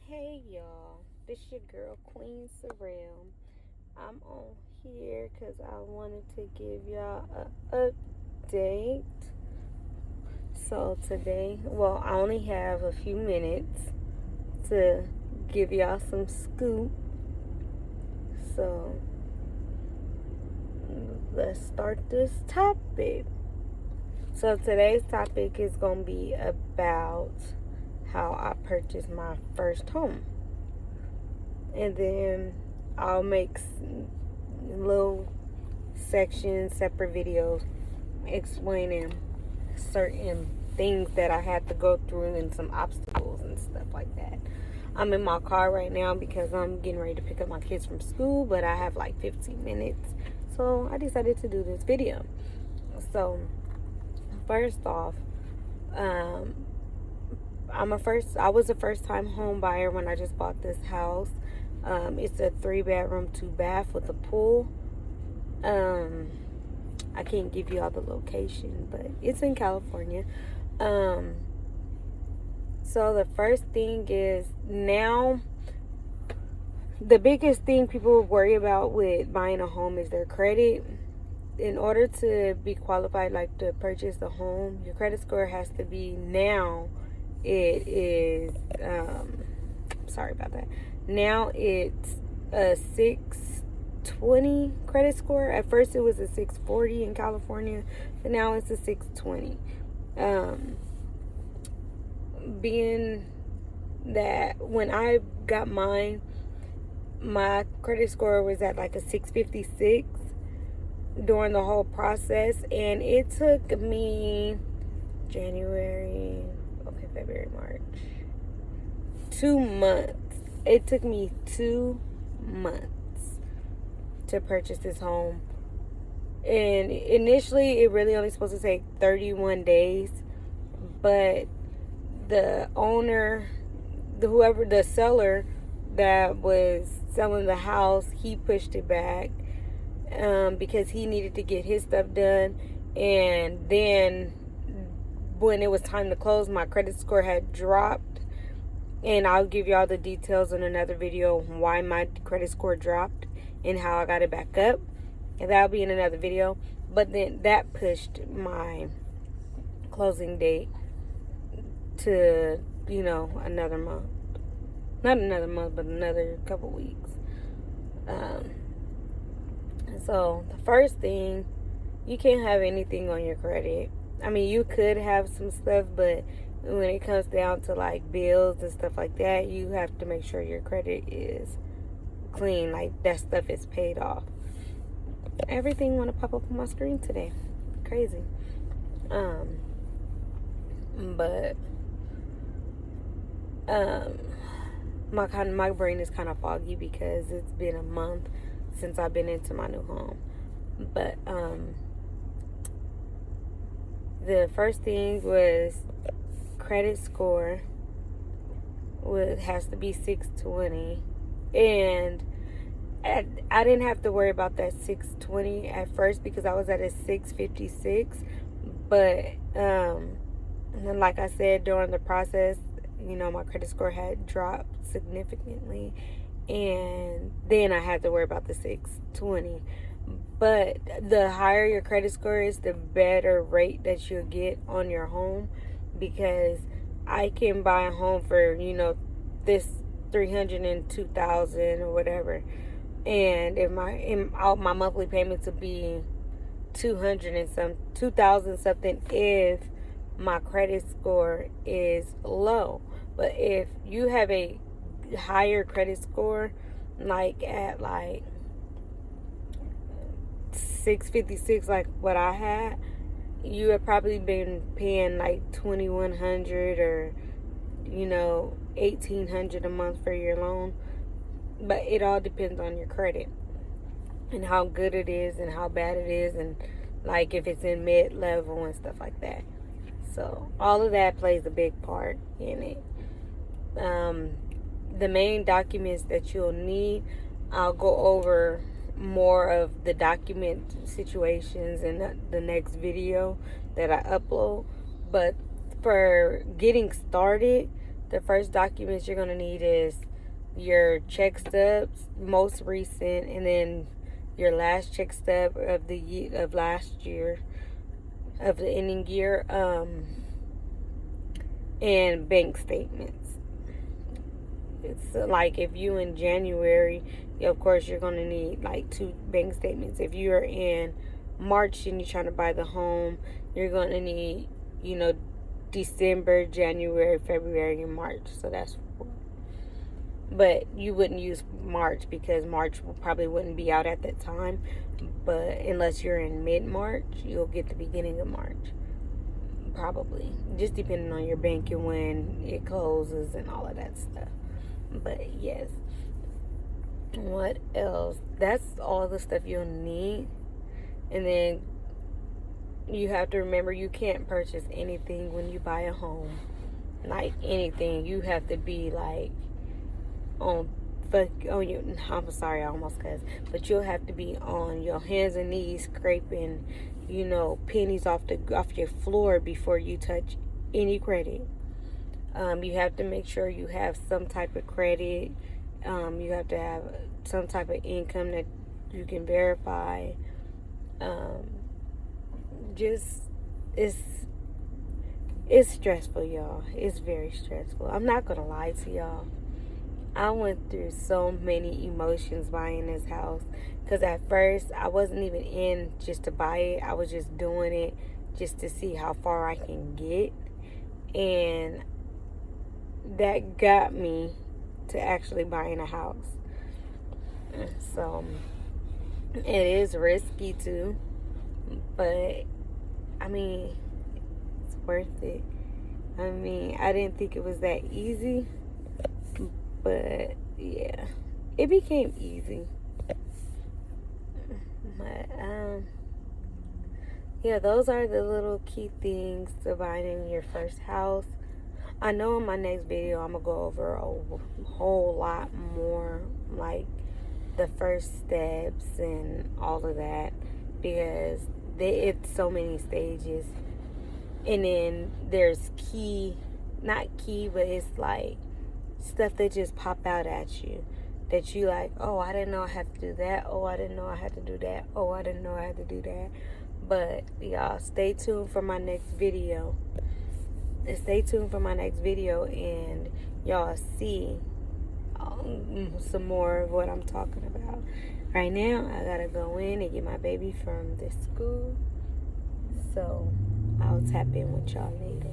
Hey y'all, this your girl Queen Sorrel. I'm on here because I wanted to give y'all a update. So today, I only have a few minutes to give y'all some scoop. So let's start this topic. So today's topic is going to be about how I purchased my first home. And then I'll make little sections, separate videos explaining certain things that I had to go through and some obstacles and stuff like that. I'm in my car right now because I'm getting ready to pick up my kids from school, but I have like 15 minutes. So I decided to do this video. So first off, I was a first time home buyer when I just bought this house. It's a 3-bedroom, 2-bath with a pool. I can't give you all the location, but it's in California. So the first thing is, now the biggest thing people worry about with buying a home is their credit. In order to be qualified, like to purchase a home, your credit score has to be, now it is, sorry about that. Now it's a 620 credit score. At first it was a 640 in California, but now it's a 620. Being that when I got mine, my credit score was at like a 656 during the whole process, and it took me February, March, 2 months. It took me 2 months to purchase this home. And initially, it really only supposed to take 31 days. But the owner, the seller that was selling the house, he pushed it back because he needed to get his stuff done. And then when it was time to close, my credit score had dropped. And I'll give y'all the details in another video why my credit score dropped and how I got it back up. And that'll be in another video. But then that pushed my closing date to, another month. Not another month, but another couple weeks. So the first thing, you can't have anything on your credit. I mean, you could have some stuff, but when it comes down to like bills and stuff like that, you have to make sure your credit is clean, like that stuff is paid off. Everything want to pop up on my screen today, crazy. But my brain is kind of foggy because it's been a month since I've been into my new home. But the first thing was credit score has to be 620, and I didn't have to worry about that 620 at first because I was at a 656. But like I said, during the process, my credit score had dropped significantly, and then I had to worry about the 620. But the higher your credit score is, the better rate that you'll get on your home, because I can buy a home for, this $302,000 or whatever, and if my monthly payments will be $2,000 something if my credit score is low. But if you have a higher credit score, like at like 656, like what I had, you have probably been paying like $2,100 or $1,800 a month for your loan. But it all depends on your credit and how good it is and how bad it is, and like if it's in mid-level and stuff like that. So all of that plays a big part in it. The main documents that you'll need, I'll go over more of the document situations in the next video that I upload. But for getting started, The first documents you're going to need is your check stubs, most recent, and then your last check stub of last year, of the ending year, and bank statements. It's like if you in January, of course you're going to need like 2 bank statements. If you're in March and you're trying to buy the home, you're going to need, December, January, February, and March. So that's 4. But you wouldn't use March because March probably wouldn't be out at that time. But unless you're in mid-March, you'll get the beginning of March. Probably. Just depending on your bank and when it closes and all of that stuff. But yes. What else? That's all the stuff you'll need. And then you have to remember you can't purchase anything when you buy a home. Like anything. You have to be like I'm sorry, I almost cussed. But you'll have to be on your hands and knees scraping, pennies off your floor before you touch any credit. You have to make sure you have some type of credit. You have to have some type of income that you can verify. It's stressful, y'all. It's very stressful. I'm not gonna lie to y'all. I went through so many emotions buying this house. Because at first, I wasn't even in just to buy it. I was just doing it just to see how far I can get. And that got me to actually buying a house. So, it is risky too. But, it's worth it. I didn't think it was that easy. But yeah, it became easy. But yeah, those are the little key things to buying your first house. I know in my next video I'm gonna go over a whole lot more, like the first steps and all of that, because it's so many stages. And then there's not key, but it's like stuff that just pop out at you that you like, oh, I didn't know I had to do that. Oh, I didn't know I had to do that. Oh, I didn't know I had to do that. But y'all, stay tuned for my next video. And y'all see some more of what I'm talking about. Right now, I gotta go in and get my baby from the school. So I'll tap in with y'all later.